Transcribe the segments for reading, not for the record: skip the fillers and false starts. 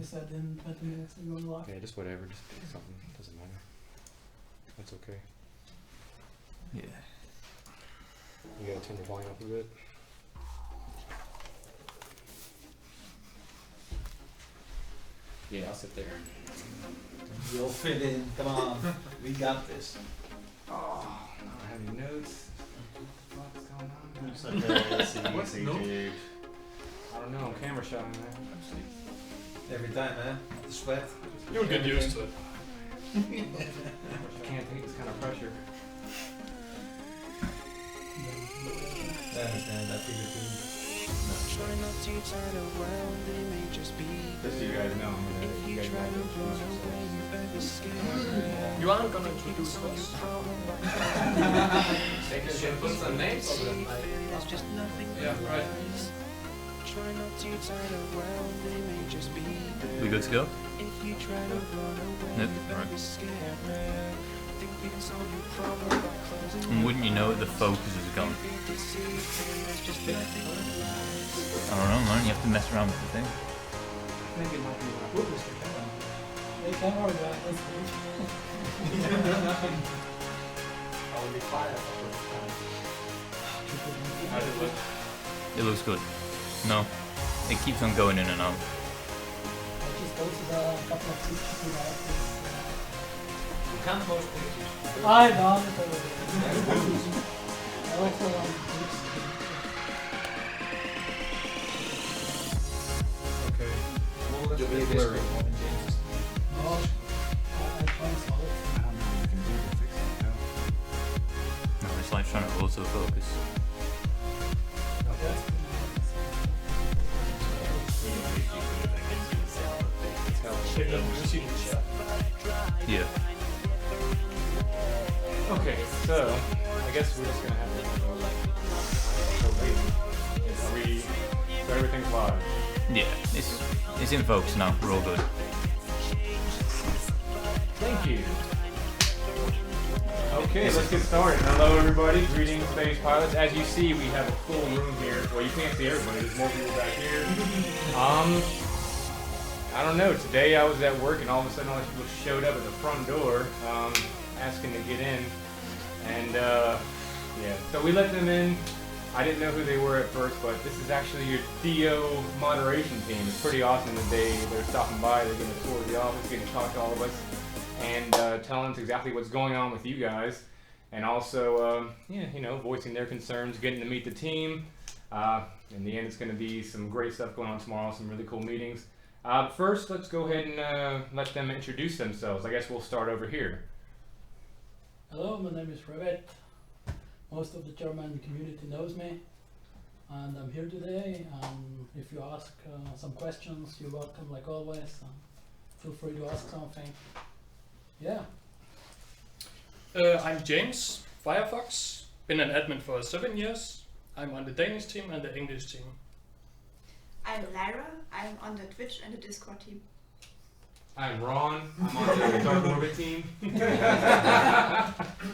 you said in 20 minutes and going live. Yeah, just whatever. Just pick something. Doesn't matter. That's okay. Yeah. You gotta turn the volume up a bit. Yeah, I'll sit there. You'll fit in. Come on. We got this. Oh, I don't have any notes. What's going on? Looks like a easy, dude. I don't know. Camera shot in there. Every time, man. The sweat. You'll get used to it. Can't take this kind of pressure. I understand that figure too. Just so you guys know, you guys gotta introduce yourselves. You aren't gonna introduce us. They should put some names over them. Yeah, right. We good to go? Yep, right. And wouldn't you know it, the focus is gone? I don't know, man. You have to mess around with the thing. Maybe it might be like, whoop, Mr. Camera. Hey, camera guy, that's I will be fired. How does it look? It looks good. No. It keeps on going in and out. I just posted a couple of pictures without this. You can't post pictures. I done it already. I also want to Okay. Well, that's really blurry. No, I try and solve it. I don't know what I can do to fix it now. No, it's like trying to autofocus. Yeah. Okay, so I guess we're just gonna have to so everything's live. Yeah, it's in focus now. We're all good. Thank you. Okay, let's get started. Hello everybody, greetings space pilots. As you see, we have a full room here. Well, you can't see everybody, there's more people back here. I don't know, today I was at work and all of a sudden all these people showed up at the front door asking to get in. And yeah, so we let them in. I didn't know who they were at first, but this is actually your DO moderation team. It's pretty awesome that they're stopping by, they're getting a tour of the office, getting to talk to all of us, and telling us exactly what's going on with you guys. And also, yeah, you know, voicing their concerns, getting to meet the team. In the end, it's going to be some great stuff going on tomorrow, some really cool meetings. First, let's go ahead and let them introduce themselves. I guess we'll start over here. Hello, my name is Revit. Most of the German community knows me, and I'm here today. If you ask some questions, you're welcome like always. Feel free to ask something. Yeah. I'm James, Firefox. Been an admin for 7 years. I'm on the Danish team and the English team. I'm Lara. I'm on the Twitch and the Discord team. I'm Ron. I'm on the DarkOrbit team.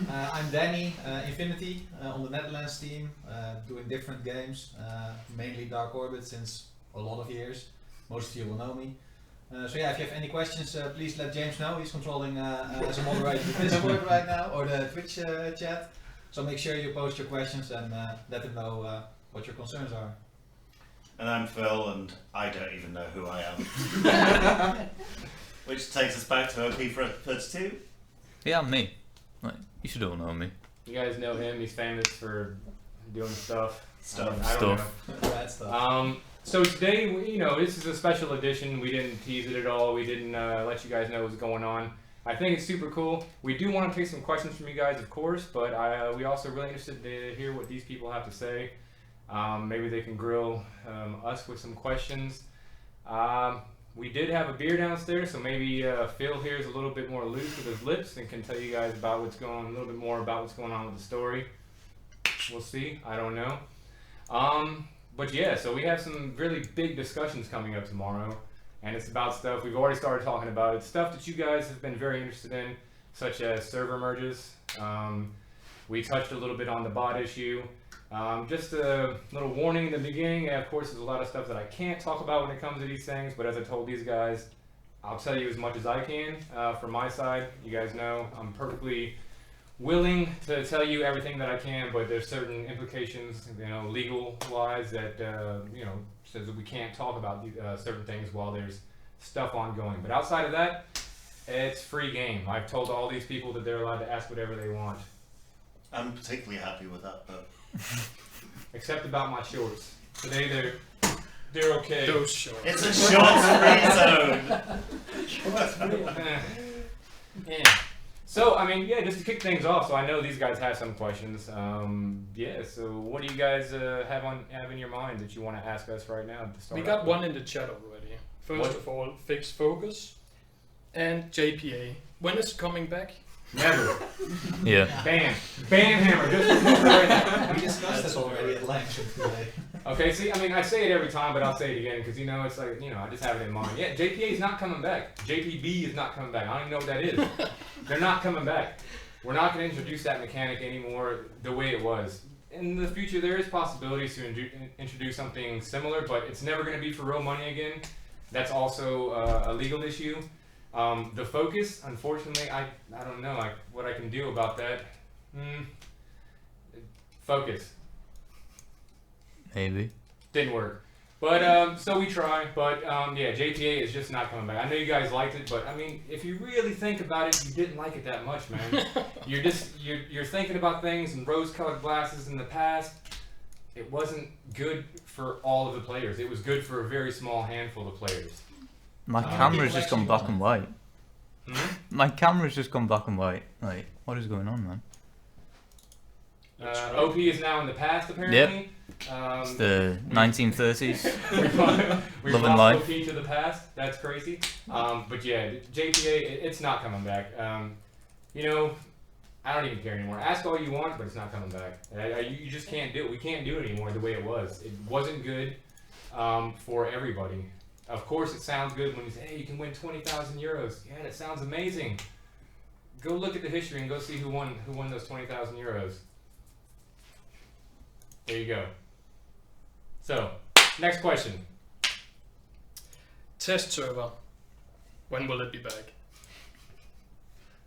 I'm Danny, Infinity, on the Netherlands team, doing different games, mainly DarkOrbit since a lot of years. Most of you will know me. So yeah, if you have any questions, please let James know. He's controlling as a moderator the Discord right now, or the Twitch chat. So make sure you post your questions and let him know what your concerns are. And I'm Phil, and I don't even know who I am. Which takes us back to OP32. Yeah, I'm me. Like, you should all know me. You guys know him. He's famous for doing stuff. I don't Stuff. know. Bad stuff. So today, you know, this is a special edition. We didn't tease it at all. We didn't let you guys know what's going on. I think it's super cool. We do want to take some questions from you guys, of course, but we also really interested to hear what these people have to say. Maybe they can grill us with some questions. We did have a beer downstairs, so maybe Phil here is a little bit more loose with his lips and can tell you guys about a little bit more about what's going on with the story. We'll see. I don't know. But yeah, so we have some really big discussions coming up tomorrow, and it's about stuff we've already started talking about. It's stuff that you guys have been very interested in, such as server merges. We touched a little bit on the bot issue. Just a little warning in the beginning. Of course, there's a lot of stuff that I can't talk about when it comes to these things, but as I told these guys, I'll tell you as much as I can from my side. You guys know I'm perfectly willing to tell you everything that I can, but there's certain implications, legal-wise that, says that we can't talk about certain things while there's stuff ongoing. But outside of that, it's free game. I've told all these people that they're allowed to ask whatever they want. I'm particularly happy with that, but Except about my shorts. Today they're okay. Those shorts. it's a shorts-free zone. Yeah. So, just to kick things off, so I know these guys have some questions. So what do you guys have in your mind that you want to ask us right now to start? We got one in the chat already. First of all, fix focus. And JPA. When is it coming back? Never. Yeah. Bam hammer. Just right now. We discussed this already at length today. Okay, see, I say it every time, but I'll say it again because it's like, I just have it in mind. Yeah, JPA is not coming back. JPB is not coming back. I don't even know what that is. They're not coming back. We're not going to introduce that mechanic anymore the way it was. In the future, there is possibilities to introduce something similar, but it's never going to be for real money again. That's also a legal issue. The focus, unfortunately, I don't know what I can do about that. Focus. Maybe. Didn't work. But, so we try. But, JPA is just not coming back. I know you guys liked it, but, if you really think about it, you didn't like it that much, man. You're thinking about things in rose-colored glasses in the past. It wasn't good for all of the players. It was good for a very small handful of players. My camera's just gone black and white. My camera's just gone black and white. Like, what is going on, man? OP is now in the past, apparently. It's the 1930s. we Love and lost life. OP to the past. That's crazy. But yeah, JPA, it's not coming back. I don't even care anymore. Ask all you want, but it's not coming back. You just can't do it. We can't do it anymore the way it was. It wasn't good for everybody. Of course, it sounds good when you say, hey, you can win 20,000 euros. Yeah, that sounds amazing. Go look at the history and go see who won those 20,000 euros. There you go. So, next question. Test server. When will it be back?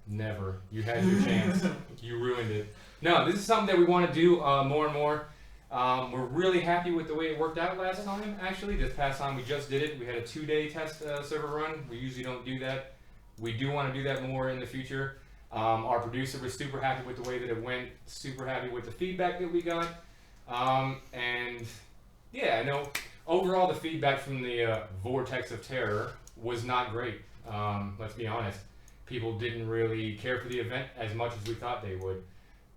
Never. You had your chance. You ruined it. No, this is something that we want to do more and more. We're really happy with the way it worked out last time, actually. This past time we just did it. We had a 2-day test server run. We usually don't do that. We do want to do that more in the future. Our producer was super happy with the way that it went, super happy with the feedback that we got. And yeah, I know overall the feedback from the Vortex of Terror was not great. Let's be honest. People didn't really care for the event as much as we thought they would.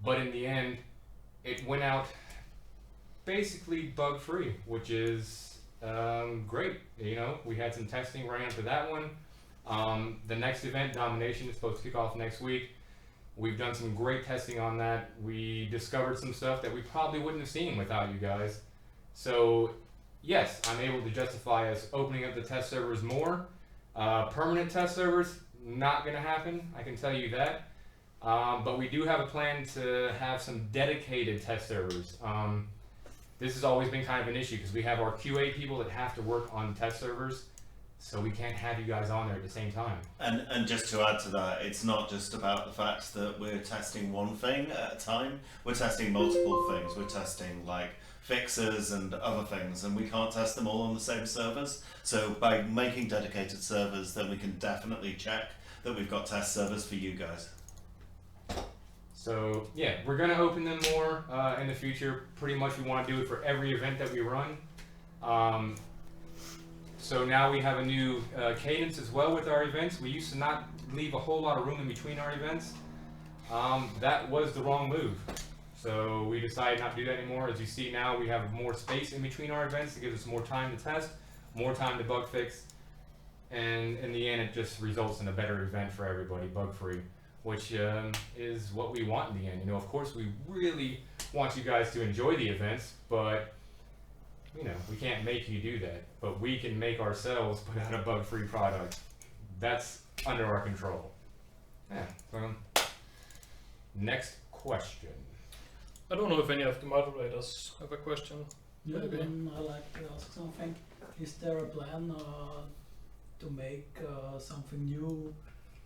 But in the end, it went out basically bug-free, which is great. We had some testing running up to that one. The next event, Domination, is supposed to kick off next week. We've done some great testing on that. We discovered some stuff that we probably wouldn't have seen without you guys. So yes, I'm able to justify us opening up the test servers more. Permanent test servers, not going to happen, I can tell you that. But we do have a plan to have some dedicated test servers. This has always been kind of an issue because we have our QA people that have to work on test servers, so we can't have you guys on there at the same time. And just to add to that, it's not just about the fact that we're testing one thing at a time. We're testing multiple things. We're testing like fixes and other things, and we can't test them all on the same servers. So by making dedicated servers, then we can definitely check that we've got test servers for you guys. So yeah, we're gonna open them more in the future. Pretty much we want to do it for every event that we run. So now we have a new cadence as well with our events. We used to not leave a whole lot of room in between our events. That was the wrong move. So we decided not to do that anymore. As you see now, we have more space in between our events. It gives us more time to test, more time to bug fix. And in the end, it just results in a better event for everybody, bug-free, which is what we want in the end. Of course, we really want you guys to enjoy the events, but we can't make you do that. But we can make ourselves put out a bug-free product. That's under our control. Yeah. So, next question. I don't know if any of the moderators have a question. Yeah, Maybe. then I like to ask something. Is there a plan to make something new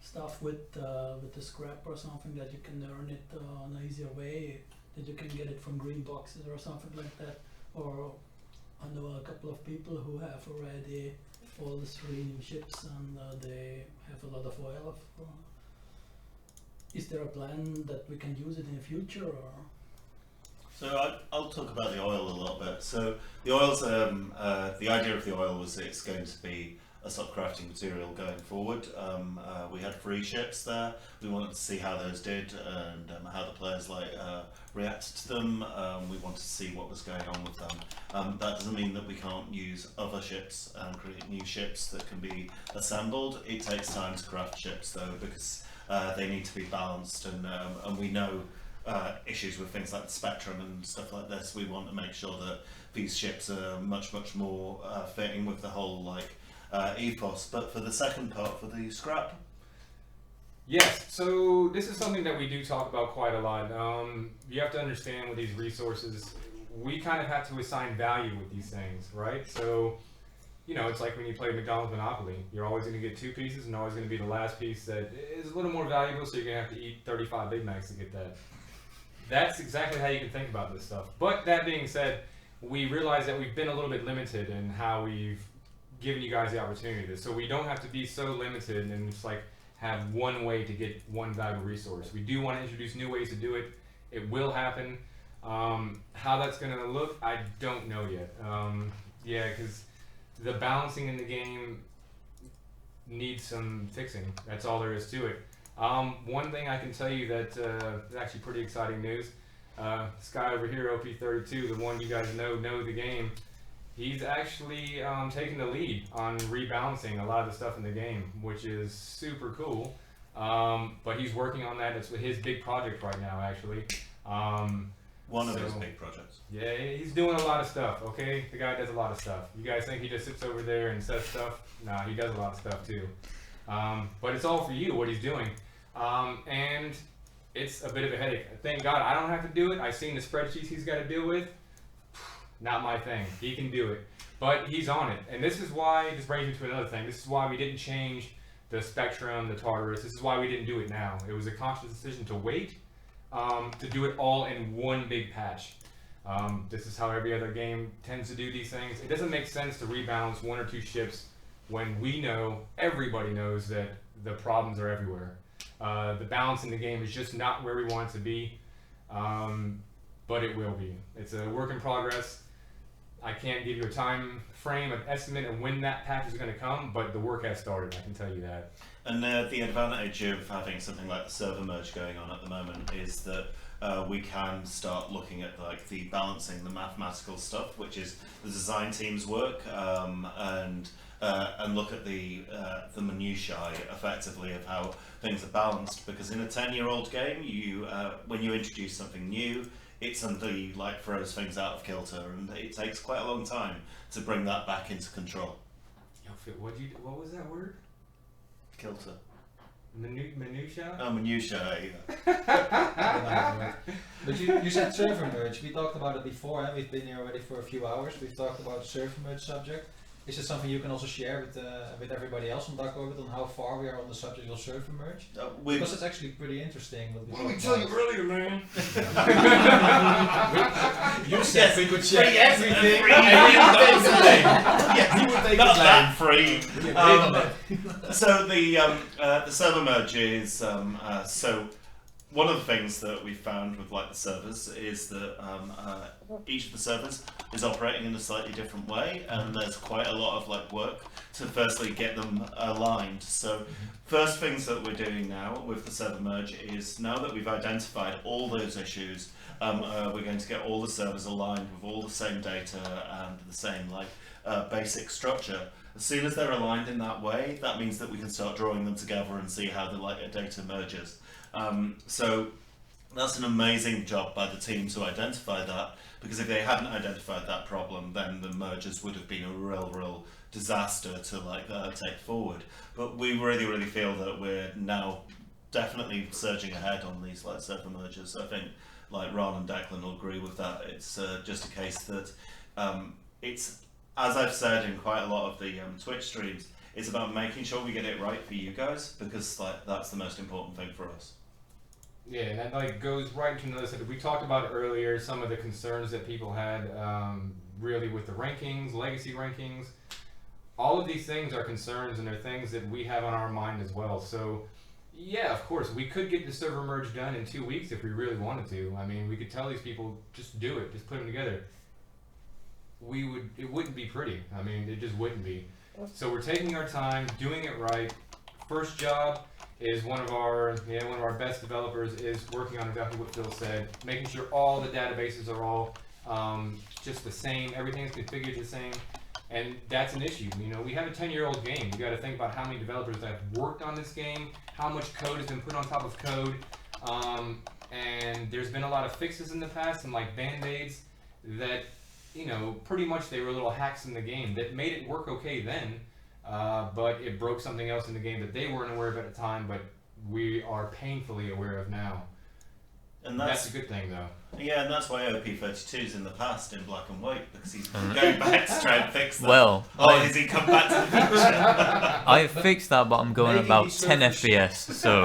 stuff with the scrap or something that you can earn it in an easier way, that you can get it from green boxes or something like that? Or I know a couple of people who have already all the 3 new ships and they have a lot of oil. Is there a plan that we can use it in the future? Or? So I'll talk about the oil a little bit. So the oil's the idea of the oil was it's going to be a sort of crafting material going forward. We had 3 ships there. We wanted to see how those did and how the players reacted to them. We wanted to see what was going on with them. That doesn't mean that we can't use other ships and create new ships that can be assembled. It takes time to craft ships though, because they need to be balanced, and we know issues with things like the spectrum and stuff like this. We want to make sure that these ships are much more fitting with the whole ethos. But for the second part, for the scrap, Yes, so this is something that we do talk about quite a lot. You have to understand with these resources, we kind of have to assign value with these things, right? So, you know, it's like when you play McDonald's Monopoly. You're always going to get 2 pieces and always going to be the last piece that is a little more valuable, so you're going to have to eat 35 Big Macs to get that. That's exactly how you can think about this stuff. But that being said, we realize that we've been a little bit limited in how we've given you guys the opportunity. So we don't have to be so limited and just have one way to get one valuable resource. We do want to introduce new ways to do it. It will happen. How that's going to look, I don't know yet. Yeah, because the balancing in the game needs some fixing. That's all there is to it. One thing I can tell you that is actually pretty exciting news. This guy over here, OP32, the one you guys know the game, he's actually taking the lead on rebalancing a lot of the stuff in the game, which is super cool. But he's working on that. It's his big project right now, actually. one of his big projects. Yeah, he's doing a lot of stuff, okay? The guy does a lot of stuff. You guys think he just sits over there and says stuff? Nah, he does a lot of stuff too. But it's all for you, what he's doing. And it's a bit of a headache. Thank God I don't have to do it. I've seen the spreadsheets he's got to deal with. Not my thing. He can do it. But he's on it. And this is why, this brings me to another thing. This is why we didn't change the Spectrum, the Tartarus. This is why we didn't do it now. It was a conscious decision to wait, to do it all in one big patch. This is how every other game tends to do these things. It doesn't make sense to rebalance 1 or 2 ships when we know, everybody knows that the problems are everywhere. The balance in the game is just not where we want it to be, but it will be. It's a work in progress. I can't give you a time frame, an estimate of when that patch is going to come, but the work has started, I can tell you that. And the advantage of having something like the server merge going on at the moment is that we can start looking at like the balancing, the mathematical stuff, which is the design team's work, and look at the minutiae effectively of how things are balanced. Because in a 10-year-old game, you when you introduce something new, it suddenly like throws things out of kilter, and it takes quite a long time to bring that back into control. What was that word? Kilter. Minutia? Oh, minutiae. But you said server merge. We talked about it before, and we've been here already for a few hours. We've talked about the server merge subject. Is it something you can also share with everybody else on DarkOrbit on how far we are on the subject of server merge? Because it's actually pretty interesting. What did we tell you earlier, man? You said we could share free everything. Yeah, you would take not the that free. blame. So the server merge is so one of the things that we found with like the servers is that each of the servers is operating in a slightly different way, and there's quite a lot of like work to firstly get them aligned. So first things that we're doing now with the server merge is, now that we've identified all those issues, we're going to get all the servers aligned with all the same data and the same like basic structure. As soon as they're aligned in that way, that means that we can start drawing them together and see how the like data merges. So that's an amazing job by the team to identify that, because if they hadn't identified that problem, then the mergers would have been a real disaster to like take forward. But we really feel that we're now definitely surging ahead on these like server mergers. I think like Ron and Declan will agree with that. It's just a case that it's, as I've said in quite a lot of the Twitch streams, it's about making sure we get it right for you guys, because like that's the most important thing for us. Yeah, and that like goes right into another set. We talked about earlier some of the concerns that people had really with the rankings, legacy rankings. All of these things are concerns, and they're things that we have on our mind as well. So yeah, of course, we could get the server merge done in 2 weeks if we really wanted to. I mean, we could tell these people, just do it, just put them together. It wouldn't be pretty. I mean, it just wouldn't be. So we're taking our time, doing it right. First job is one of our best developers is working on exactly what Phil said, making sure all the databases are all just the same, everything's configured the same, and that's an issue. You know, we have a 10-year-old game. You got to think about how many developers have worked on this game, how much code has been put on top of code, and there's been a lot of fixes in the past and like band-aids that, you know, pretty much they were little hacks in the game that made it work okay then, but it broke something else in the game that they weren't aware of at the time, but we are painfully aware of now. And that's a good thing, though. Yeah, and that's why OP32's in the past in black and white, because he's going back to try and fix that. Well, has he come back to the future? I fixed that, but I'm going Making about these 10 servers- FPS, so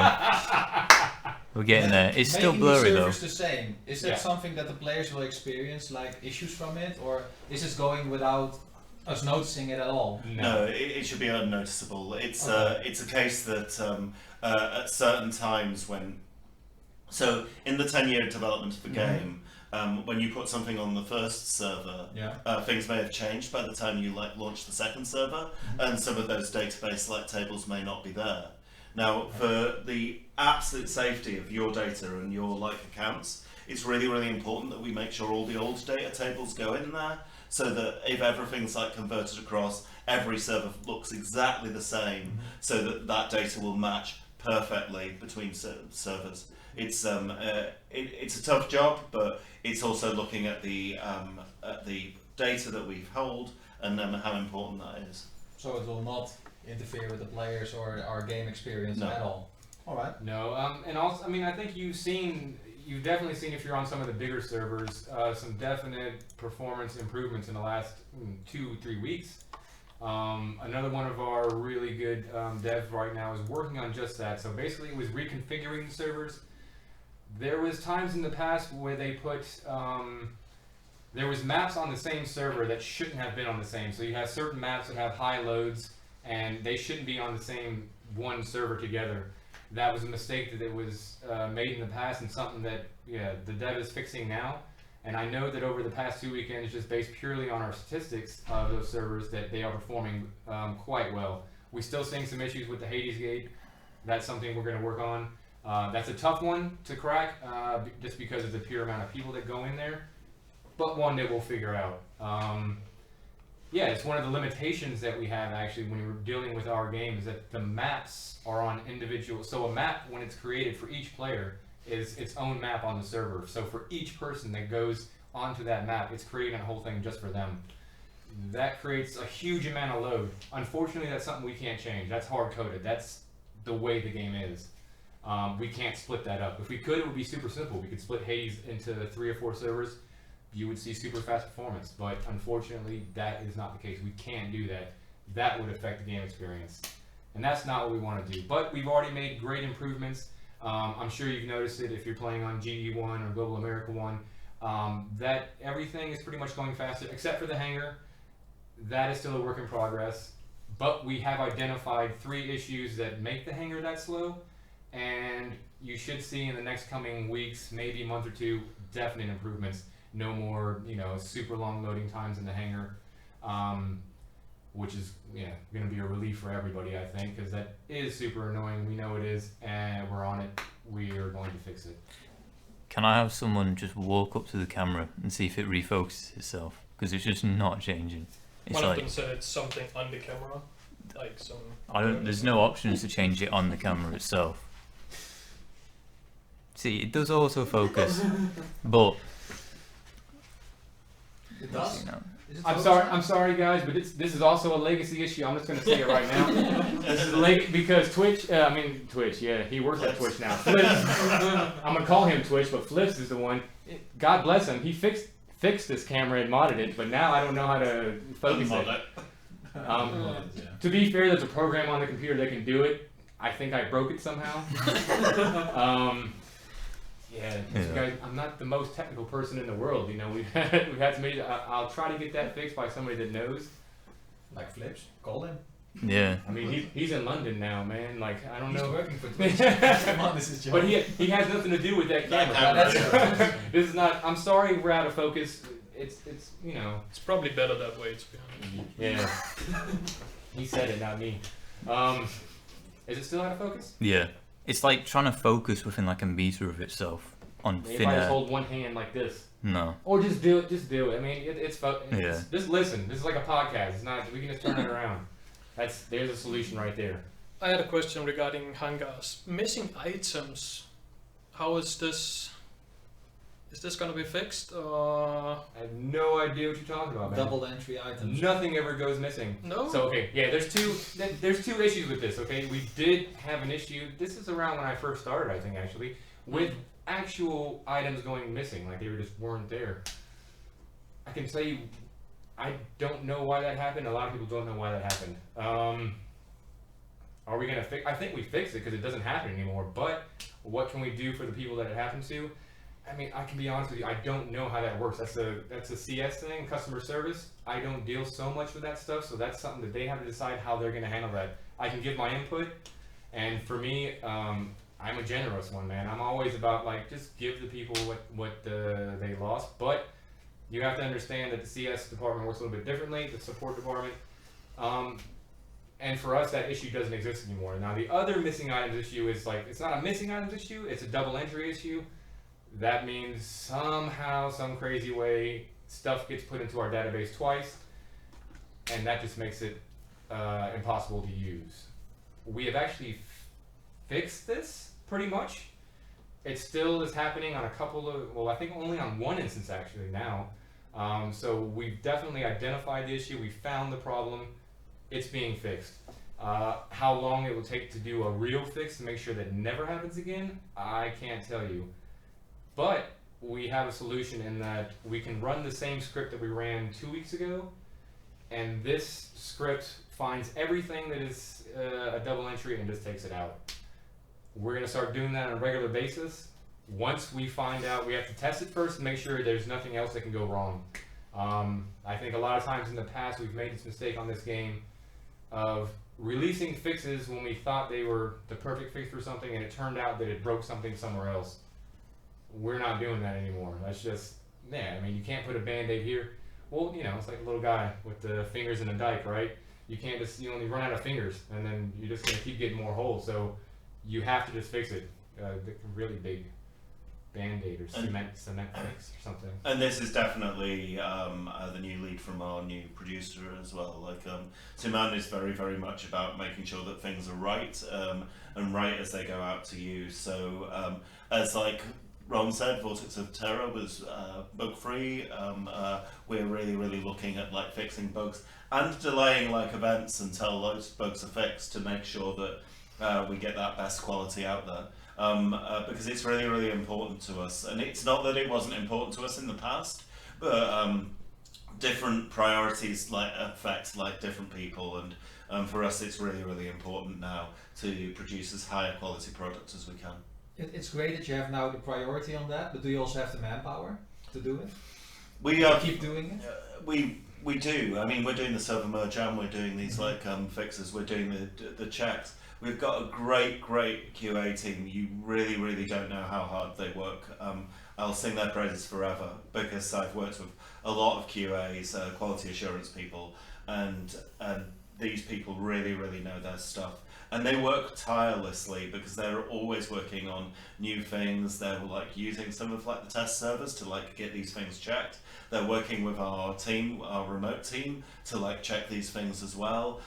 we're getting there. It's still blurry Making though. the servers the same. Is that something that the players will experience, like issues from it, or is this going without us noticing it at all? No, it should be unnoticeable. It's a case that at certain times when, so in the 10-year development of the game, when you put something on the first server, things may have changed by the time you launch the second server, and some of those database select tables may not be there. Now, for the absolute safety of your data and your accounts, it's really, really important that we make sure all the old data tables go in there, so that if everything's converted across, every server looks exactly the same, so that that data will match perfectly between servers. It's it's a tough job, but it's also looking at the data that we hold and how important that is. So it will not interfere with the players or our game experience at all. All right. No, and also, I mean, I think you've definitely seen, if you're on some of the bigger servers, some definite performance improvements in the last 2-3 weeks. Another one of our really good devs right now is working on just that. So basically, it was reconfiguring the servers. There was times in the past where they put there was maps on the same server that shouldn't have been on the same. So you have certain maps that have high loads, and they shouldn't be on the same one server together. That was a mistake that was made in the past, and something that the dev is fixing now. And I know that over the past 2 weekends, just based purely on our statistics of those servers, that they are performing quite well. We're still seeing some issues with the Hades gate. That's something we're going to work on. That's a tough one to crack, just because of the pure amount of people that go in there, but one that we'll figure out. Yeah, it's one of the limitations that we have actually when we're dealing with our game, is that the maps are on individual. So a map, when it's created for each player, is its own map on the server. So for each person that goes onto that map, it's creating a whole thing just for them. That creates a huge amount of load. Unfortunately, that's something we can't change. That's hard-coded. That's the way the game is. We can't split that up. If we could, it would be super simple. We could split Hades into 3 or 4 servers. You would see super fast performance, but unfortunately, that is not the case. We can't do that. That would affect the game experience, and that's not what we want to do. But we've already made great improvements. I'm sure you've noticed it if you're playing on GE1 or Global America 1, that everything is pretty much going faster, except for the hangar. That is still a work in progress, but we have identified 3 issues that make the hangar that slow, and you should see in the next coming weeks, maybe a month or 2, definite improvements. No more, super long loading times in the hangar, which is going to be a relief for everybody, I think, because that is super annoying. We know it is, and we're on it. We are going to fix it. Can I have someone just walk up to the camera and see if it refocuses itself? Because it's just not changing. It's One of them said it's something on the camera, like some. There's no options to change it on the camera itself. See, it does autofocus, but. It does? You know. I'm sorry guys, but this is also a legacy issue. I'm just going to say it right now. Like, because Twitch, yeah, he works at Twitch now. Flips, I'm gonna call him Twitch, but Flips is the one. God bless him. He fixed this camera and modded it, but now I don't know how to focus it. To be fair, there's a program on the computer that can do it. I think I broke it somehow. Guys, I'm not the most technical person in the world. You know, we've had some issues. I'll try to get that fixed by somebody that knows. Like Flips, call him. Yeah. I mean, he's in London now, man. Like, I don't know. He's working for Twitch. Come on, this is job. But he has nothing to do with that camera. This is not. I'm sorry, we're out of focus. It's you know. It's probably better that way, to be honest. Yeah. He said it, not me. Is it still out of focus? Yeah. It's like trying to focus within like a meter of itself on Maybe thin I just air. hold one hand like this. No. Or just do it. Just do it. I mean, it's Yeah. Just listen. This is like a podcast. It's not. We can just turn it around. There's a solution right there. I had a question regarding hangars. Missing items. How is this? Is this gonna be fixed? Or I have no idea what you're talking about, man. Double entry items. Nothing ever goes missing. no? So okay, yeah, there's two issues with this. Okay, we did have an issue. This is around when I first started, I think, actually, with actual items going missing, like they just weren't there. I can tell you, I don't know why that happened. A lot of people don't know why that happened. Are we gonna fix? I think we fixed it because it doesn't happen anymore. But what can we do for the people that it happens to? I mean, I can be honest with you. I don't know how that works. That's a CS thing, customer service. I don't deal so much with that stuff, so that's something that they have to decide how they're gonna handle that. I can give my input, and for me, I'm a generous one, man. I'm always about like just give the people what they lost, but you have to understand that the CS department works a little bit differently, the support department, and for us that issue doesn't exist anymore. Now the other missing items issue is like it's not a missing items issue, it's a double entry issue. That means somehow, some crazy way, stuff gets put into our database twice, and that just makes it impossible to use. We have actually fixed this pretty much. It still is happening on a couple of, well, I think only on one instance actually now. So we've definitely identified the issue, we found the problem, it's being fixed. How long it will take to do a real fix to make sure that never happens again, I can't tell you. But we have a solution in that we can run the same script that we ran 2 weeks ago, and this script finds everything that is a double entry and just takes it out. We're going to start doing that on a regular basis. Once we find out, we have to test it first and make sure there's nothing else that can go wrong. I think a lot of times in the past we've made this mistake on this game of releasing fixes when we thought they were the perfect fix for something, and it turned out that it broke something somewhere else. We're not doing that anymore. That's just, I mean, you can't put a Band-Aid here. Well, you know, it's like a little guy with the fingers in a dike, right? You can't just, you only run out of fingers, and then you're just going to keep getting more holes. So you have to just fix it. Really big Band-Aid or cement fix or something. And this is definitely the new lead from our new producer as well. Like, Suman is very, very much about making sure that things are right, and right as they go out to you. So, as like Ron said, Vortex of Terror was bug-free. We're really, really looking at like fixing bugs and delaying like events until those bugs are fixed to make sure that we get that best quality out there. Because it's really, really important to us. And it's not that it wasn't important to us in the past, but different priorities like affect like different people, and for us it's really, really important now to produce as high a quality product as we can. It's great that you have now the priority on that, but do you also have the manpower to do it? We keep doing it? We do. I mean, we're doing the server merge and we're doing these like fixes. We're doing the checks. We've got a great QA team. You really, really don't know how hard they work. I'll sing their praises forever because I've worked with a lot of QAs, quality assurance people, and these people really, really know their stuff. And they work tirelessly because they're always working on new things. They're like using some of like the test servers to like get these things checked. They're working with our team, our remote team, to like check these things as well.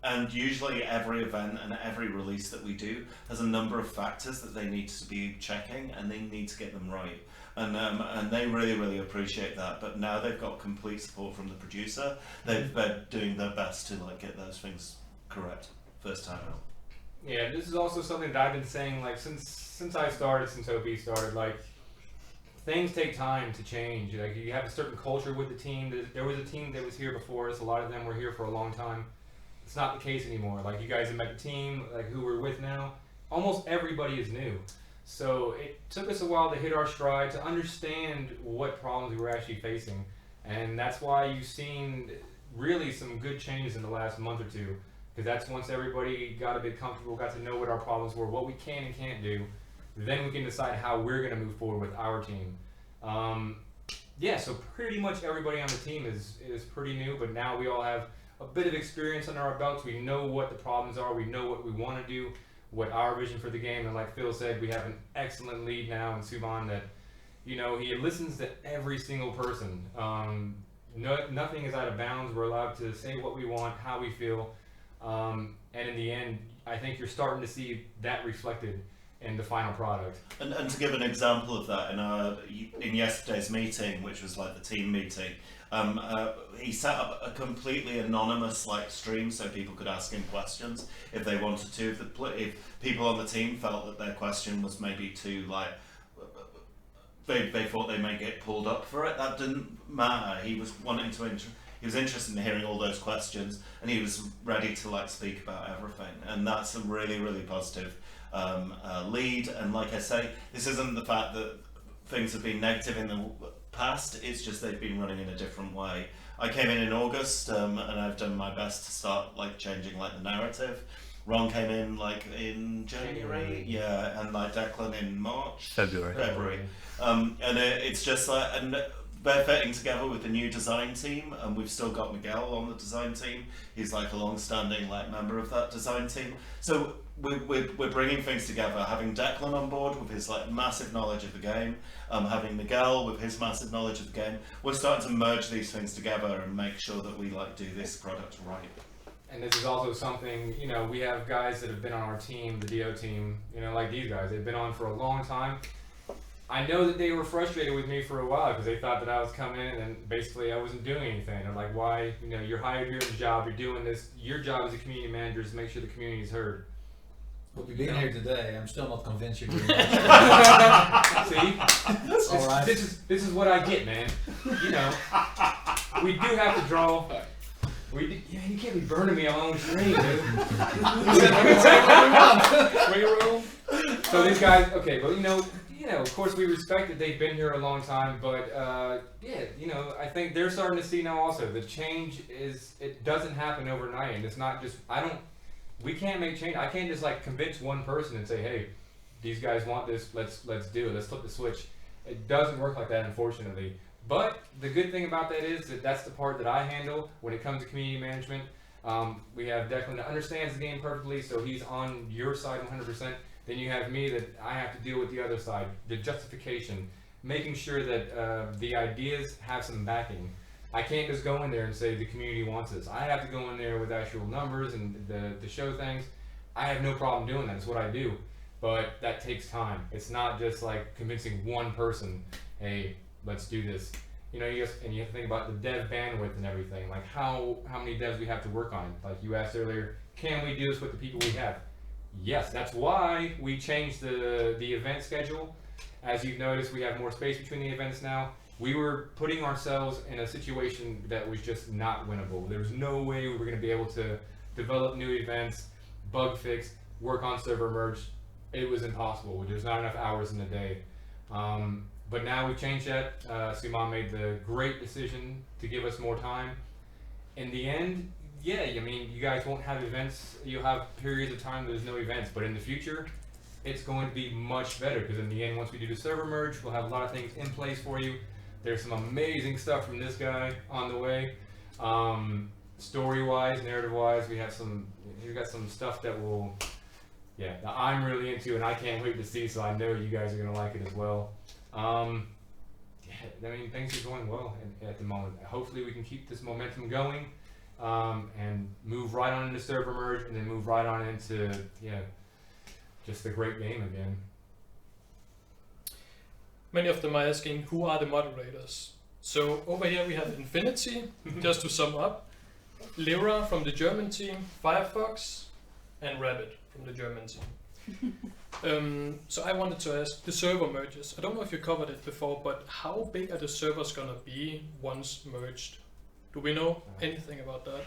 And usually every event and every release that we do has a number of factors that they need to be checking, and they need to get them right. And they really, really appreciate that. But now they've got complete support from the producer. They're doing their best to like get those things correct. first time out. Yeah, this is also something that I've been saying like since I started, since OP started, like things take time to change. Like you have a certain culture with the team. There was a team that was here before us. A lot of them were here for a long time. It's not the case anymore. Like you guys have met the team, like who we're with now. Almost everybody is new. So it took us a while to hit our stride, to understand what problems we were actually facing. And that's why you've seen really some good changes in the last month or two. Because that's once everybody got a bit comfortable, got to know what our problems were, what we can and can't do, then we can decide how we're going to move forward with our team. Yeah, so pretty much everybody on the team is pretty new, but now we all have a bit of experience under our belts. We know what the problems are, we know what we want to do, what our vision for the game, and like Phil said, we have an excellent lead now in Suman that, you know, he listens to every single person. Nothing is out of bounds. We're allowed to say what we want, how we feel, and in the end, I think you're starting to see that reflected in the final product. And to give an example of that, in yesterday's meeting, which was like the team meeting, he set up a completely anonymous like stream so people could ask him questions if they wanted to. If people on the team felt that their question was maybe too like, they thought they may get pulled up for it, that didn't matter. He was wanting to he was interested in hearing all those questions, and he was ready to like speak about everything, and that's a really, really positive lead. And like I say, this isn't the fact that things have been negative in the past, it's just they've been running in a different way. I came in August, and I've done my best to start like changing like the narrative. Ron came in like in January, yeah, and like Declan in March, February. And it's just like, and they're fitting together with the new design team, and we've still got Miguel on the design team. He's like a long-standing like member of that design team. So we're bringing things together, having Declan on board with his like massive knowledge of the game, having Miguel with his massive knowledge of the game. We're starting to merge these things together and make sure that we like do this product right. And this is also something, you know, we have guys that have been on our team, the DO team, you know, like these guys. They've been on for a long time. I know that they were frustrated with me for a while because they thought that I was coming in and basically I wasn't doing anything. I'm like, why? You know, you're hired here at the job, you're doing this. Your job as a community manager is to make sure the community is heard. But we've been here today, I'm still not convinced you're doing that. See? All right. This is what I get, man. You know, we do have to draw. Yeah, you can't be burning me on my own stream, dude. So these guys, okay, but you know, of course we respect that they've been here a long time, but yeah, you know, I think they're starting to see now also the change it doesn't happen overnight, and it's not just we can't make change. I can't just like convince one person and say, hey, these guys want this, let's do it, let's flip the switch. It doesn't work like that, unfortunately. But the good thing about that is that that's the part that I handle when it comes to community management. We have Declan that understands the game perfectly, so he's on your side 100%. Then you have me that I have to deal with the other side, the justification, making sure that the ideas have some backing. I can't just go in there and say the community wants this. I have to go in there with actual numbers and the show things. I have no problem doing that. It's what I do. But that takes time. It's not just like convincing one person, hey, let's do this. You know, you have to think about the dev bandwidth and everything. Like how many devs we have to work on. Like you asked earlier, can we do this with the people we have? Yes, that's why we changed the event schedule. As you've noticed, we have more space between the events now. We were putting ourselves in a situation that was just not winnable. There's no way we were going to be able to develop new events, bug fix, work on server merge. It was impossible. There's not enough hours in the day. But now we've changed that. Suman made the great decision to give us more time. In the end, yeah, I mean, you guys won't have events. You'll have periods of time there's no events. But in the future, it's going to be much better because in the end, once we do the server merge, we'll have a lot of things in place for you. There's some amazing stuff from this guy on the way. Story-wise, narrative-wise, we've got some stuff that that I'm really into and I can't wait to see, so I know you guys are going to like it as well. I mean, things are going well at the moment. Hopefully we can keep this momentum going and move right on into server merge and then move right on into, just a great game again. Many of them are asking, who are the moderators? So over here we have Infinity, just to sum up. Lyra from the German team, Firefox, and Rabbit from the German team. So I wanted to ask the server merges. I don't know if you covered it before, but how big are the servers gonna be once merged? Do we know anything about that?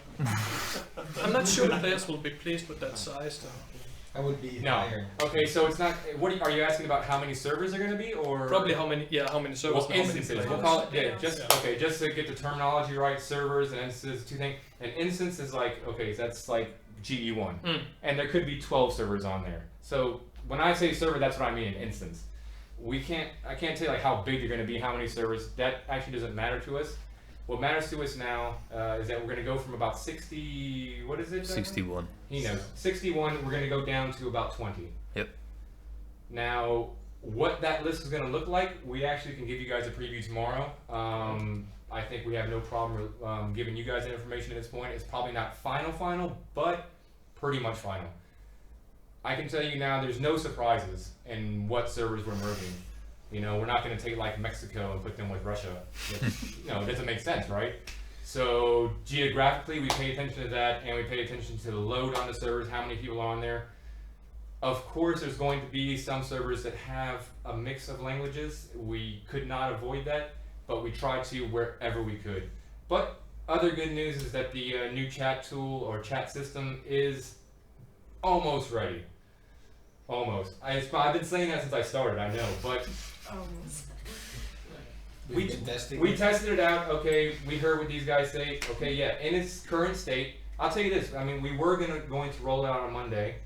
I'm not sure the players will be pleased with that size though. I would be No. higher. Okay, so it's not. Are you asking about how many servers are going to be, or Probably how many servers well, and how many instances? players. We'll call it okay. Just to get the terminology right, servers and instances, two things. An instance is like okay, so that's like GE1, and there could be 12 servers on there. So when I say server, that's what I mean. An instance. I can't tell you like how big they're going to be, how many servers. That actually doesn't matter to us. What matters to us now is that we're going to go from about 60. What is it? 61. He knows. 61. We're going to go down to about 20. Yep. Now, what that list is going to look like, we actually can give you guys a preview tomorrow. I think we have no problem giving you guys the information at this point. It's probably not final, but pretty much final. I can tell you now, there's no surprises in what servers we're merging. You know, we're not going to take like Mexico and put them with Russia. It doesn't make sense, right? So geographically, we pay attention to that, and we pay attention to the load on the servers, how many people are on there. Of course, there's going to be some servers that have a mix of languages. We could not avoid that, but we tried to wherever we could. But other good news is that the new chat tool or chat system is almost ready. Almost. I've been saying that since I started, I know, but Almost. We've been testing. we tested it out. Okay, we heard what these guys say. Okay, yeah, in its current state, I'll tell you this. I mean, we were going to roll it out on Monday.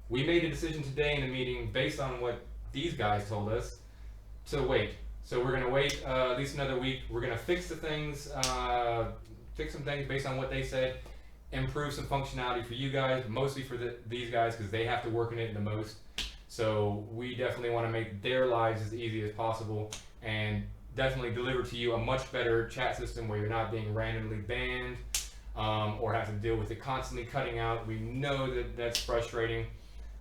We made a decision today in a meeting based on what these guys told us to wait. So we're going to wait at least another week. We're going to fix the things, fix some things based on what they said, improve some functionality for you guys, mostly for these guys because they have to work in it the most. So we definitely want to make their lives as easy as possible and definitely deliver to you a much better chat system where you're not being randomly banned or have to deal with it constantly cutting out. We know that that's frustrating.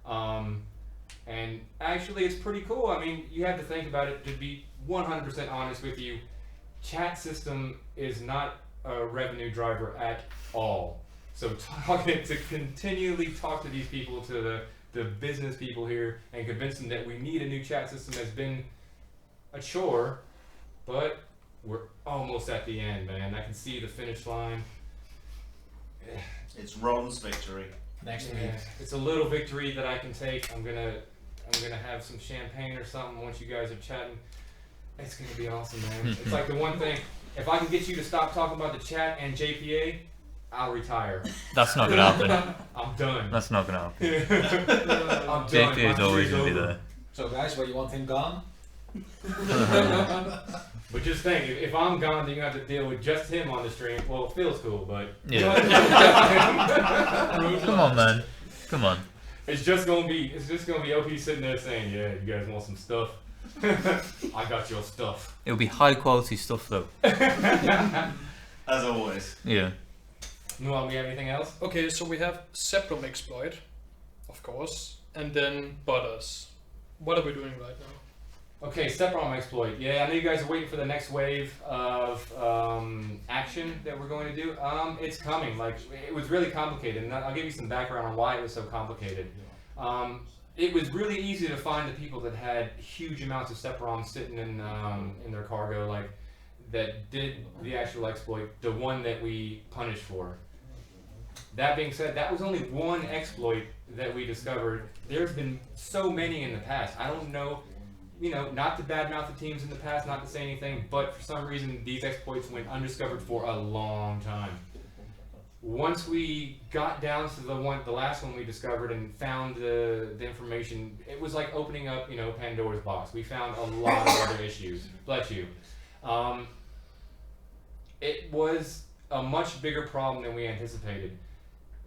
And actually it's pretty cool. I mean, you have to think about it. To be 100% honest with you, chat system is not a revenue driver at all. So to continually talk to these people, to the business people here, and convince them that we need a new chat system has been a chore, but we're almost at the end, man. I can see the finish line. It's Ron's victory. Next Yeah, week. it's a little victory that I can take. I'm gonna have some champagne or something once you guys are chatting. It's gonna be awesome, man. It's like the one thing. If I can get you to stop talking about the chat and JPA, I'll retire. That's not gonna happen. I'm done. That's not gonna happen. I'm done. JP is My always career's gonna be over. there. So guys, where you want him gone? But just think, if I'm gone, then you have to deal with just him on the stream. Well, it feels cool, but Yeah. Come on, man. Come on. it's just gonna be OP sitting there saying, "Yeah, you guys want some stuff? I got your stuff." It'll be high quality stuff though. As always. Yeah. Noel, we have anything else? Okay, so we have Seprum exploit, of course, and then Butters. What are we doing right now? Okay, StepROM exploit. Yeah, I know you guys are waiting for the next wave of action that we're going to do. It's coming. Like, it was really complicated, and I'll give you some background on why it was so complicated. It was really easy to find the people that had huge amounts of StepROM sitting in their cargo, like that did the actual exploit, the one that we punished for. That being said, that was only one exploit that we discovered. There's been so many in the past. I don't know, not to badmouth the teams in the past, not to say anything, but for some reason these exploits went undiscovered for a long time. Once we got down to the last one we discovered and found the information, it was like opening up, Pandora's box. We found a lot of other issues. Bless you. It was a much bigger problem than we anticipated.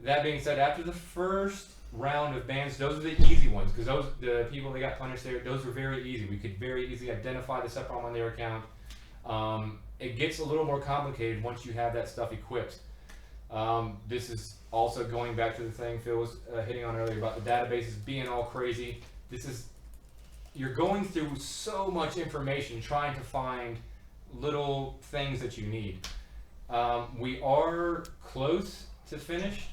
That being said, after the first round of bans, those are the easy ones, because the people that got punished there, those were very easy. We could very easily identify the StepROM on their account. It gets a little more complicated once you have that stuff equipped. This is also going back to the thing Phil was hitting on earlier about the databases being all crazy. You're going through so much information trying to find little things that you need. We are close to finished.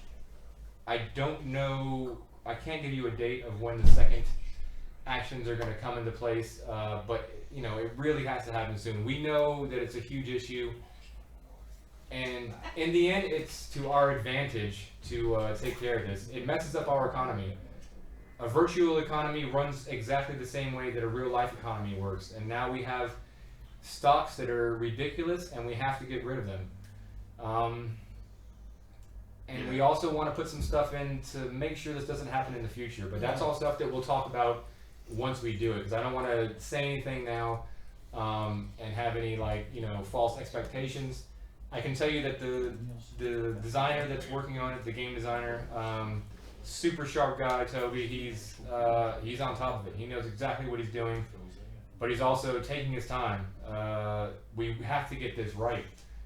I don't know I can't give you a date of when the second actions are going to come into place, but you know, it really has to happen soon. We know that it's a huge issue, and in the end, it's to our advantage to take care of this. It messes up our economy. A virtual economy runs exactly the same way that a real life economy works, and now we have stocks that are ridiculous, and we have to get rid of them. And we also want to put some stuff in to make sure this doesn't happen in the future. But that's all stuff that we'll talk about once we do it, because I don't want to say anything now and have any false expectations. I can tell you that the designer that's working on it, the game designer, super sharp guy, Toby. He's on top of it. He knows exactly what he's doing, but he's also taking his time. We have to get this right.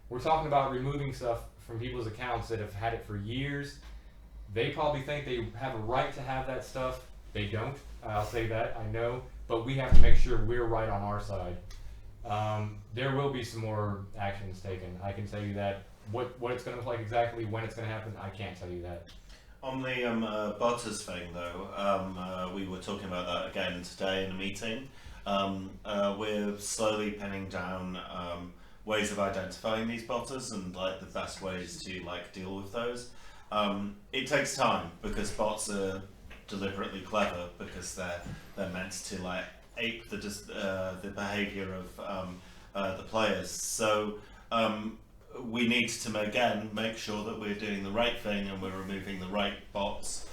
We're talking about removing stuff from people's accounts that have had it for years. They probably think they have a right to have that stuff. They don't. I'll say that, I know, but we have to make sure we're right on our side. There will be some more actions taken. I can tell you that. What it's going to look like exactly, when it's going to happen, I can't tell you that. On the butters thing, though, we were talking about that again today in a meeting. We're slowly pinning down ways of identifying these botters and like the best ways to like deal with those. It takes time because bots are deliberately clever because they're meant to like ape the behavior of the players. So we need to make sure that we're doing the right thing and we're removing the right bots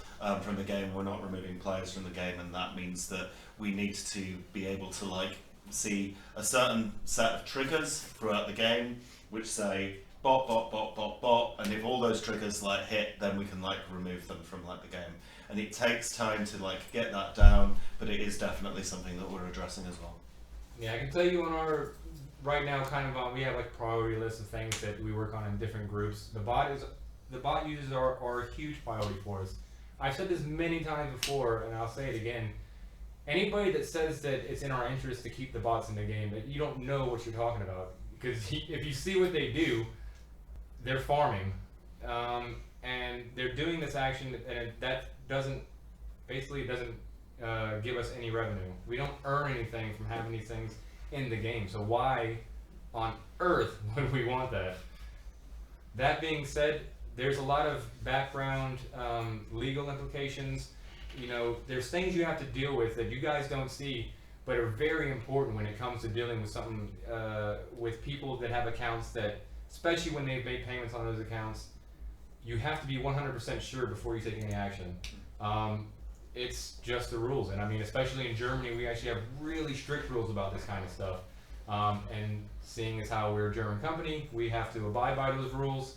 from the game. We're not removing players from the game, and that means that we need to be able to like see a certain set of triggers throughout the game which say bot, bot, bot, bot, bot, and if all those triggers like hit, then we can like remove them from like the game. And it takes time to like get that down, but it is definitely something that we're addressing as well. Yeah, I can tell you on our right now we have like priority lists of things that we work on in different groups. The bot users are a huge priority for us. I've said this many times before, and I'll say it again. Anybody that says that it's in our interest to keep the bots in the game, that you don't know what you're talking about. Because if you see what they do, they're farming, and they're doing this action, and that doesn't give us any revenue. We don't earn anything from having these things in the game. So why on earth would we want that? That being said, there's a lot of background legal implications. You know, there's things you have to deal with that you guys don't see, but are very important when it comes to dealing with something with people that have accounts that, especially when they've made payments on those accounts, you have to be 100% sure before you take any action. It's just the rules, and I mean, especially in Germany, we actually have really strict rules about this kind of stuff. And seeing as how we're a German company, we have to abide by those rules,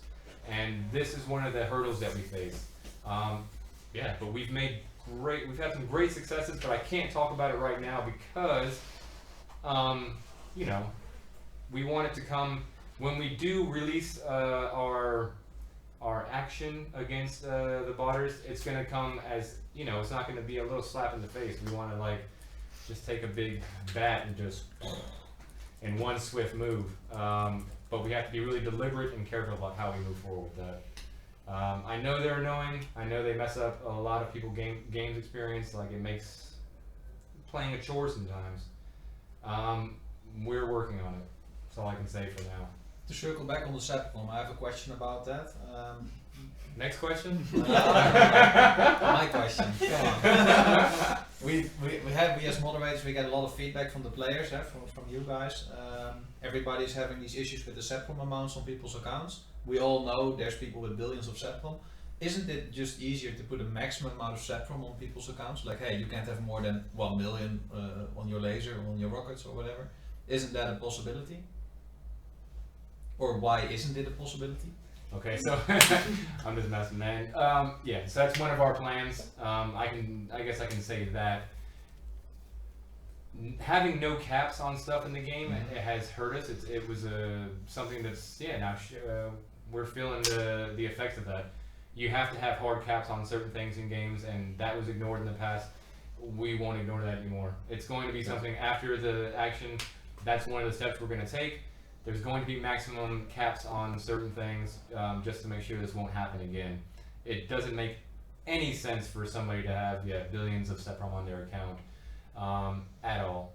and this is one of the hurdles that we face. Yeah, but we've had some great successes, but I can't talk about it right now because, you know, we want it to come when we do release our action against the botters. It's going to come as, you know, it's not going to be a little slap in the face. We want to like just take a big bat and just in one swift move. But we have to be really deliberate and careful about how we move forward with that. I know they're annoying. I know they mess up a lot of people's games experience. Like, it makes playing a chore sometimes. We're working on it. That's all I can say for now. To circle back on the platform, I have a question about that. Next question? My question. Come on. we as moderators, we get a lot of feedback from the players, from you guys. Everybody's having these issues with the SEPROM amounts on people's accounts. We all know there's people with billions of SEPROM. Isn't it just easier to put a maximum amount of SEPROM on people's accounts? Like, hey, you can't have more than 1 million on your laser, on your rockets or whatever. Isn't that a possibility? Or why isn't it a possibility? Okay, so I'm just messing, man. Yeah, so that's one of our plans. I guess I can say that having no caps on stuff in the game, it has hurt us. It was something that's now we're feeling the effects of that. You have to have hard caps on certain things in games, and that was ignored in the past. We won't ignore that anymore. It's going to be something after the action. That's one of the steps we're going to take. There's going to be maximum caps on certain things just to make sure this won't happen again. It doesn't make any sense for somebody to have billions of SEPROM on their account at all.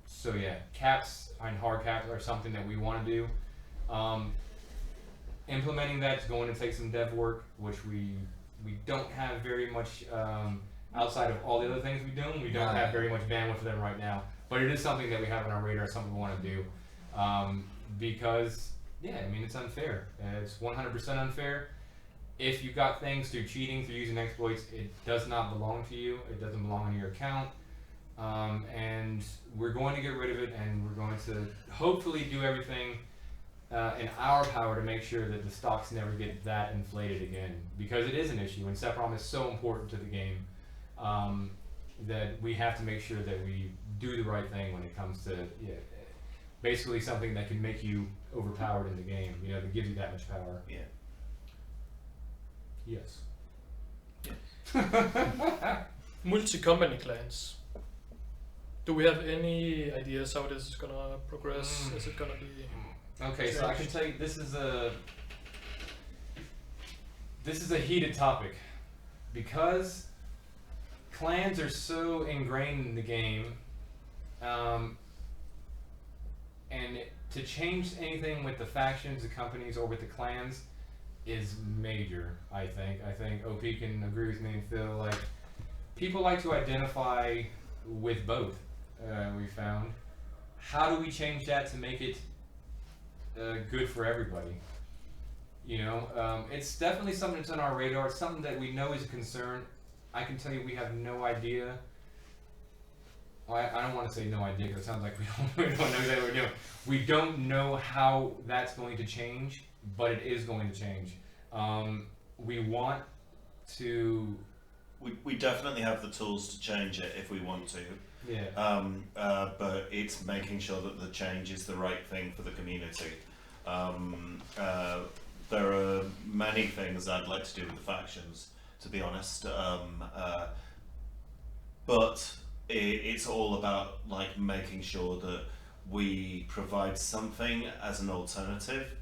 So yeah, caps and hard caps are something that we want to do. Implementing that is going to take some dev work, which we don't have very much outside of all the other things we do. We don't have very much bandwidth for them right now, but it is something that we have on our radar, something we want to do, because I mean it's unfair. It's 100% unfair. If you got things through cheating, through using exploits, it does not belong to you. It doesn't belong on your account. And we're going to get rid of it, and we're going to hopefully do everything in our power to make sure that the stocks never get that inflated again, because it is an issue, and SEPROM is so important to the game that we have to make sure that we do the right thing when it comes to basically something that can make you overpowered in the game, that gives you that much power. Yeah. Yes. Multi-company clans. Do we have any ideas how this is gonna progress? Is it gonna be... Okay, so I can tell you this is a heated topic, because clans are so ingrained in the game, and to change anything with the factions, the companies, or with the clans is major. I think OP can agree with me and feel like people like to identify with both. We found. How do we change that to make it good for everybody? It's definitely something that's on our radar. It's something that we know is a concern. I can tell you we have no idea. Well, I don't want to say no idea because it sounds like we don't know exactly what we're doing. We don't know how that's going to change, but it is going to change. We want to... We definitely have the tools to change it if we want to. Yeah. But it's making sure that the change is the right thing for the community. There are many things I'd like to do with the factions, to be honest. But it's all about making sure that we provide something as an alternative.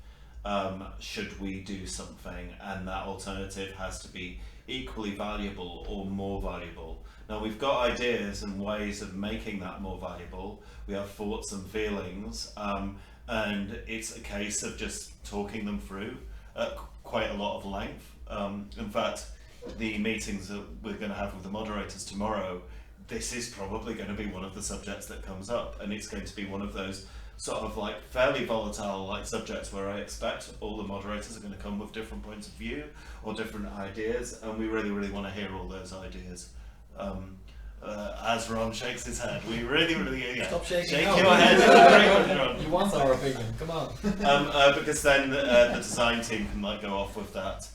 Should we do something, and that alternative has to be equally valuable or more valuable. Now we've got ideas and ways of making that more valuable. We have thoughts and feelings, and it's a case of just talking them through at quite a lot of length. In fact, the meetings that we're going to have with the moderators tomorrow, this is probably going to be one of the subjects that comes up, and it's going to be one of those sort of fairly volatile subjects where I expect all the moderators are going to come with different points of view or different ideas, and we really want to hear all those ideas. As Ron shakes his head, we really Stop shaking. shake No. your head. Ron. You want our opinion? Come on. Because then the design team can go off with that.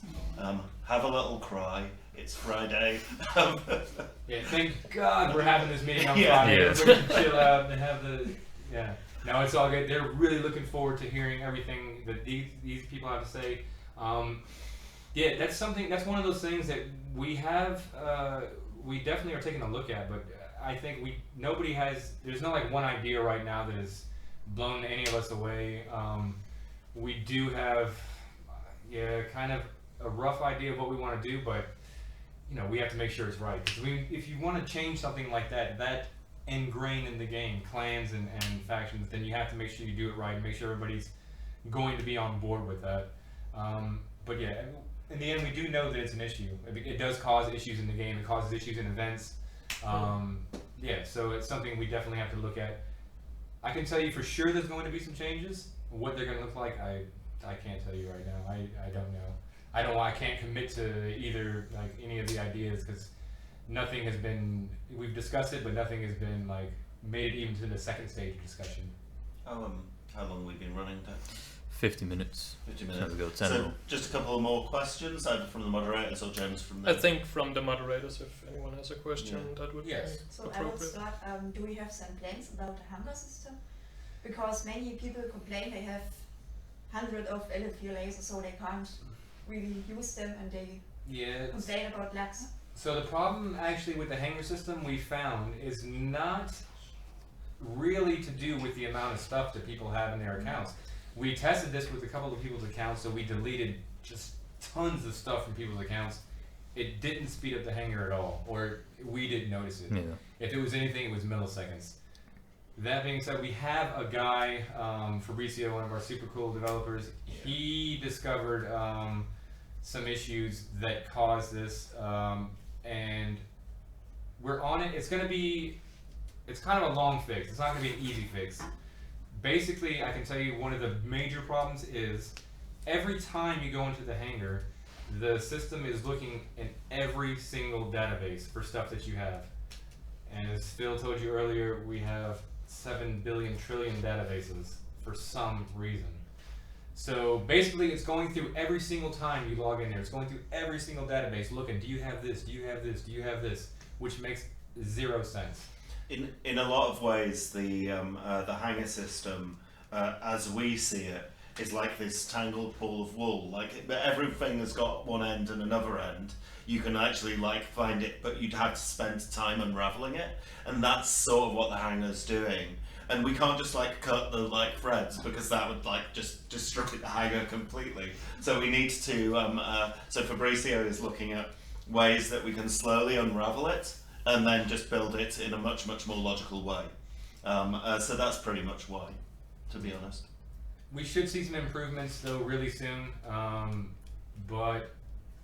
Have a little cry. It's Friday. Thank God we're having this meeting on Yeah. Friday. Yeah. Everybody can chill out and have the No, it's all good. They're really looking forward to hearing everything that these people have to say. That's one of those things that we have. We definitely are taking a look at, but I think there's no one idea right now that has blown any of us away. We do have kind of a rough idea of what we want to do, but we have to make sure it's right. Because if you want to change something like that ingrained in the game, clans and factions, then you have to make sure you do it right and make sure everybody's going to be on board with that. But in the end, we do know that it's an issue. It does cause issues in the game. It causes issues in events. So it's something we definitely have to look at. I can tell you for sure there's going to be some changes. What they're going to look like, I can't tell you right now. I don't know. I can't commit to either any of the ideas because nothing has been. We've discussed it, but nothing has been made it even to the second stage of discussion. How long have we been running, Dan? 50 minutes. 50 So minutes. we go 10 So more. just a couple of more questions, either from the moderators or James from the... I think from the moderators, if anyone has a question, that would Yes. be So I will appropriate. start. Do we have some plans about the hunger system? Because many people complain they have hundreds of LFP lasers, so they can't really use them, and they complain about lags. So the problem actually with the hanger system we found is not really to do with the amount of stuff that people have in their accounts. We tested this with a couple of people's accounts, so we deleted just tons of stuff from people's accounts. it didn't speed up the hangar at all, or we didn't notice it. Yeah. If it was anything, it was milliseconds. That being said, we have a guy, Fabricio, one of our super cool developers. He discovered some issues that caused this, and we're on it. It's kind of a long fix. It's not going to be an easy fix. Basically, I can tell you one of the major problems is every time you go into the hangar, the system is looking in every single database for stuff that you have. And as Phil told you earlier, we have 7 billion trillion databases for some reason. So basically it's going through every single time you log in there. It's going through every single database looking, do you have this, do you have this, do you have this, which makes zero sense. In a lot of ways, the hangar system, as we see it, is like this tangled ball of wool. Like everything has got one end and another end. You can actually like find it, but you'd have to spend time unraveling it, and that's sort of what the hangar's doing. And we can't just like cut the like threads because that would like just destroy the hangar completely. So we need to. So Fabricio is looking at ways that we can slowly unravel it and then just build it in a much more logical way. So that's pretty much why, to be honest. We should see some improvements though really soon, but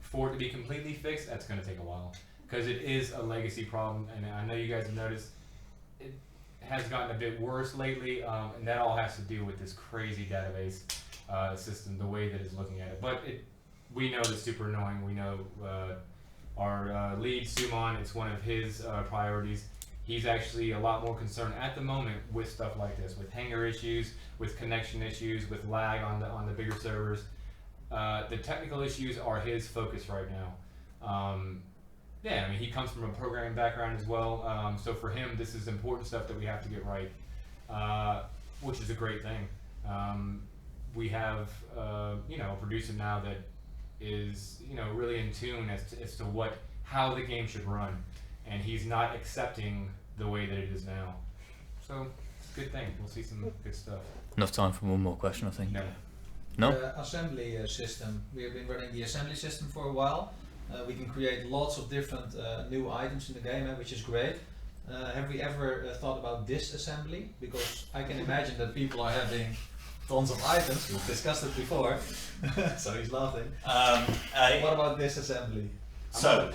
for it to be completely fixed, that's going to take a while because it is a legacy problem, and I know you guys have noticed it has gotten a bit worse lately, and that all has to do with this crazy database system, the way that it's looking at it. But we know it's super annoying. We know our lead, Suman, it's one of his priorities. He's actually a lot more concerned at the moment with stuff like this, with hangar issues, with connection issues, with lag on the bigger servers. The technical issues are his focus right now. Yeah, I mean, he comes from a programming background as well, so for him, this is important stuff that we have to get right, which is a great thing. We have, a producer now that is, really in tune as to how the game should run, and he's not accepting the way that it is now. So it's a good thing. We'll see some good stuff. Enough time for one more question, I think. No. No? The assembly system. We have been running the assembly system for a while. We can create lots of different new items in the game, which is great. Have we ever thought about disassembly? Because I can imagine that people are having tons of items. We've discussed it before. So he's laughing. What about disassembly? So,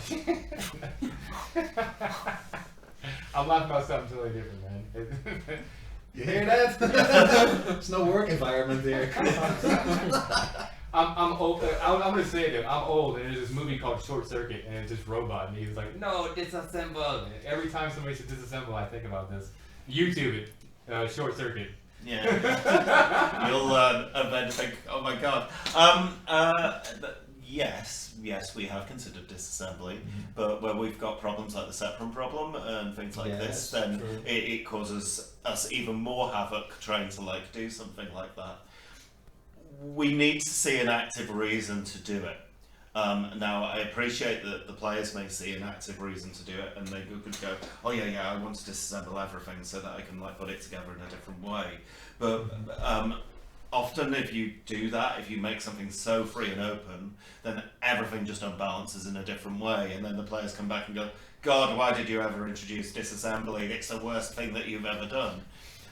I'm laughing about something totally different, man. You hear that? There's no work environment here. I'm old. I'm gonna say it. I'm old, and there's this movie called Short Circuit, and it's this robot, and he's like, "No, disassemble." And every time somebody says disassemble, I think about this. YouTube it, Short Circuit. yeah, you'll learn and then think, oh my god. Yes, we have considered disassembly, but where we've got problems like the Seprum problem and things like this, then it causes us even more havoc trying to like do something like that. We need to see an active reason to do it. Now, I appreciate that the players may see an active reason to do it, and they could go, oh yeah, I want to disassemble everything so that I can like put it together in a different way. But often if you do that, if you make something so free and open, then everything just unbalances in a different way, and then the players come back and go, God, why did you ever introduce disassembly? It's the worst thing that you've ever done.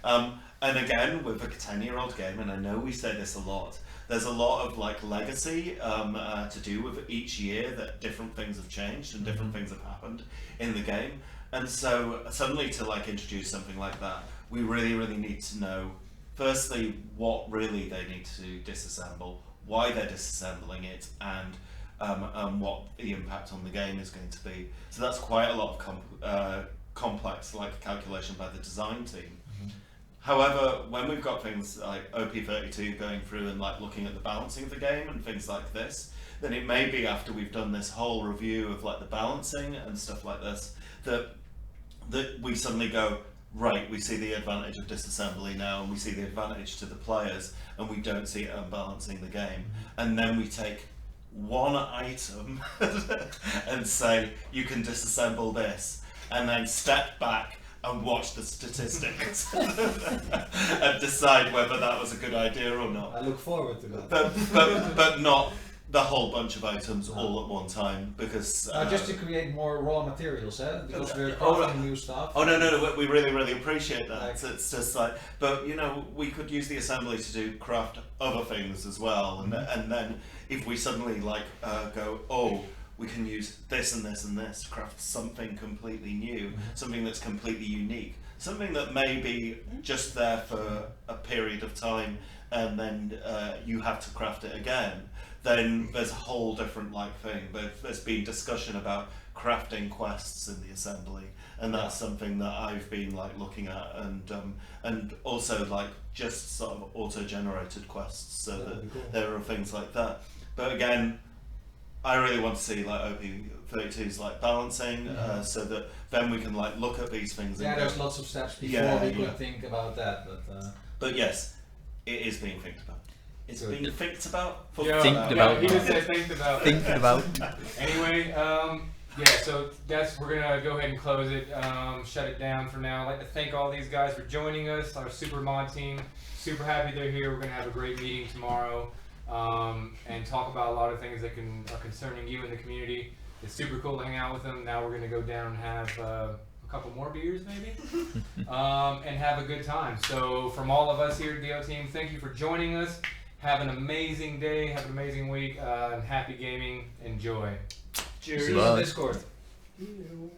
And again, with a 10-year-old game, and I know we say this a lot, there's a lot of like legacy to do with each year that different things have changed and different things have happened in the game. And so suddenly to like introduce something like that, we really need to know firstly what really they need to disassemble, why they're disassembling it, and what the impact on the game is going to be. So that's quite a lot of complex like calculation by the design team. However, when we've got things like OP32 going through and like looking at the balancing of the game and things like this, then it may be after we've done this whole review of like the balancing and stuff like this that we suddenly go, right, we see the advantage of disassembly now, and we see the advantage to the players, and we don't see it unbalancing the game. And then we take one item and say, you can disassemble this, and then step back and watch the statistics and decide whether that was a good idea or not. I look forward to that. But not the whole bunch of items all at one time because just to create more raw materials, because we're Oh, crafting new stuff. Oh no, we really appreciate that. Like- It's just like, but you know, we could use the assembly to do craft other things as well, and then if we suddenly like go, oh, we can use this and this and this to craft something completely new, something that's completely unique, something that may be just there for a period of time, and then you have to craft it again. Then there's a whole different like thing. But there's been discussion about crafting quests in the assembly, and that's something that I've been like looking at, and also like just sort of auto-generated quests, so that Cool. there are things like that. But again, I really want to see like OP32's like balancing, so that then we can like look at these things. Yeah, and there's go, lots of steps before Yeah, we yeah. could think about that, but. But yes, it is being thinked about. It's Good. being thinked about. Yeah, Thinked about. He just said think about. Thinking about. Anyway, so that's we're gonna go ahead and close it, shut it down for now. I'd like to thank all these guys for joining us, our super mod team. Super happy they're here. We're gonna have a great meeting tomorrow, and talk about a lot of things that are concerning you in the community. It's super cool to hang out with them. Now we're gonna go down and have a couple more beers maybe, and have a good time. So from all of us here at DO Team, thank you for joining us. Have an amazing day, have an amazing week, and happy gaming. Enjoy. See you on Bye. Discord. Ew.